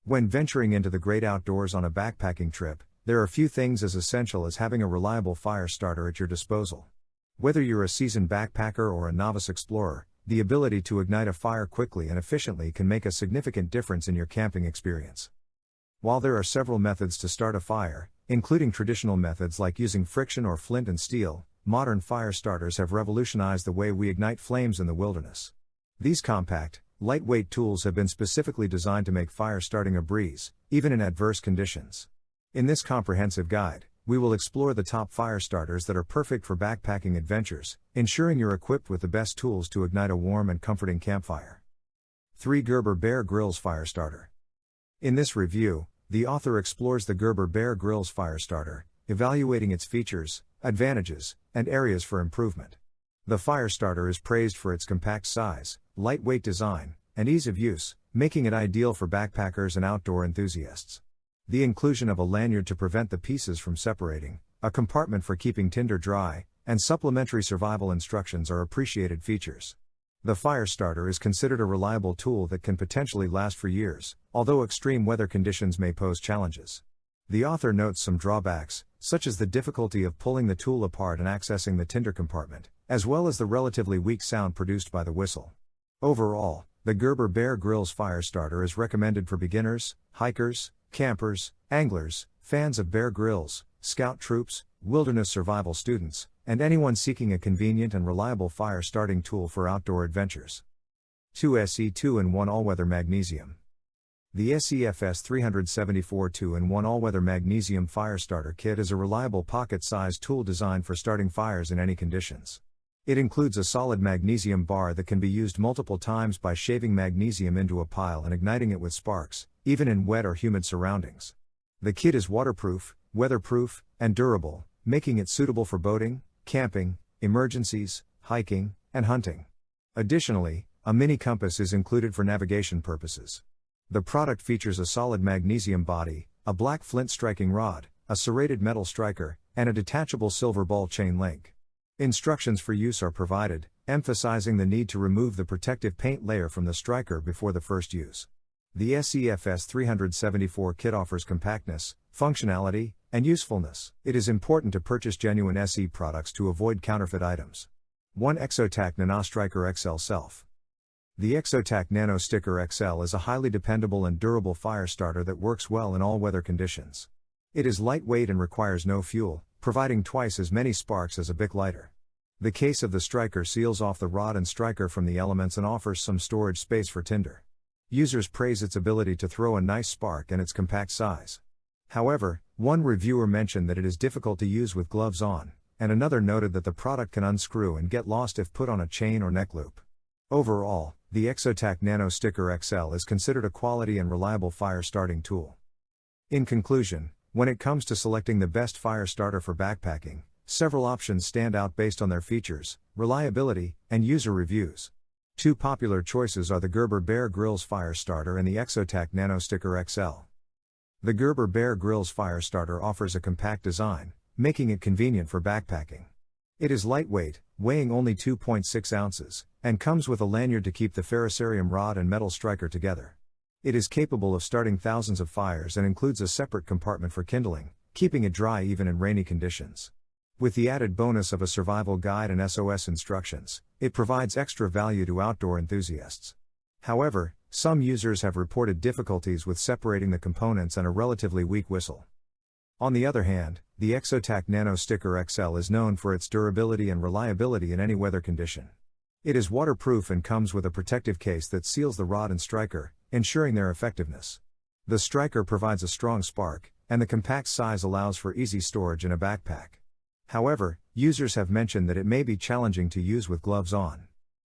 When venturing into the great outdoors on a backpacking trip, there are few things as essential as having a reliable fire starter at your disposal. Whether you're a seasoned backpacker or a novice explorer, the ability to ignite a fire quickly and efficiently can make a significant difference in your camping experience. While there are several methods to start a fire, including traditional methods like using friction or flint and steel, modern fire starters have revolutionized the way we ignite flames in the wilderness. These compact, lightweight tools have been specifically designed to make fire starting a breeze, even in adverse conditions. In this comprehensive guide, we will explore the top fire starters that are perfect for backpacking adventures, ensuring you're equipped with the best tools to ignite a warm and comforting campfire. 3. Gerber Bear Grylls Fire Starter. In this review, the author explores the Gerber Bear Grylls Fire Starter, evaluating its features, advantages, and areas for improvement. The fire starter is praised for its compact size, lightweight design, and ease of use, making it ideal for backpackers and outdoor enthusiasts. The inclusion of a lanyard to prevent the pieces from separating, a compartment for keeping tinder dry, and supplementary survival instructions are appreciated features. The fire starter is considered a reliable tool that can potentially last for years, although extreme weather conditions may pose challenges. The author notes some drawbacks, such as the difficulty of pulling the tool apart and accessing the tinder compartment, as well as the relatively weak sound produced by the whistle. Overall, the Gerber Bear Grylls Fire Starter is recommended for beginners, hikers, campers, anglers, fans of Bear Grylls, scout troops, wilderness survival students, and anyone seeking a convenient and reliable fire starting tool for outdoor adventures. 2 SE 2-in-1 All-Weather Magnesium. The SEFS 374 2-in-1 All-Weather Magnesium Fire Starter Kit is a reliable pocket-sized tool designed for starting fires in any conditions. It includes a solid magnesium bar that can be used multiple times by shaving magnesium into a pile and igniting it with sparks, even in wet or humid surroundings. The kit is waterproof, weatherproof, and durable, making it suitable for boating, camping, emergencies, hiking, and hunting. Additionally, a mini compass is included for navigation purposes. The product features a solid magnesium body, a black flint striking rod, a serrated metal striker, and a detachable silver ball chain link. Instructions for use are provided, emphasizing the need to remove the protective paint layer from the striker before the first use. The SEFS 374 kit offers compactness, functionality, and usefulness. It is important to purchase genuine SE products to avoid counterfeit items. 1 Exotac NanoStriker XL Self. The Exotac Nano Sticker XL is a highly dependable and durable fire starter that works well in all weather conditions. It is lightweight and requires no fuel, providing twice as many sparks as a Bic lighter. The case of the striker seals off the rod and striker from the elements and offers some storage space for tinder. Users praise its ability to throw a nice spark and its compact size. However, one reviewer mentioned that it is difficult to use with gloves on, and another noted that the product can unscrew and get lost if put on a chain or neck loop. Overall, the Exotac Nano Sticker XL is considered a quality and reliable fire starting tool. In conclusion, when it comes to selecting the best fire starter for backpacking, several options stand out based on their features, reliability, and user reviews. 2 popular choices are the Gerber Bear Grylls Fire Starter and the Exotac Nano Sticker XL. The Gerber Bear Grylls Fire Starter offers a compact design, making it convenient for backpacking. It is lightweight, weighing only 2.6 ounces, and comes with a lanyard to keep the ferrocerium rod and metal striker together. It is capable of starting thousands of fires and includes a separate compartment for kindling, keeping it dry even in rainy conditions. With the added bonus of a survival guide and SOS instructions, it provides extra value to outdoor enthusiasts. However, some users have reported difficulties with separating the components and a relatively weak whistle. On the other hand, the Exotac Nano Sticker XL is known for its durability and reliability in any weather condition. It is waterproof and comes with a protective case that seals the rod and striker, ensuring their effectiveness. The striker provides a strong spark, and the compact size allows for easy storage in a backpack. However, users have mentioned that it may be challenging to use with gloves on.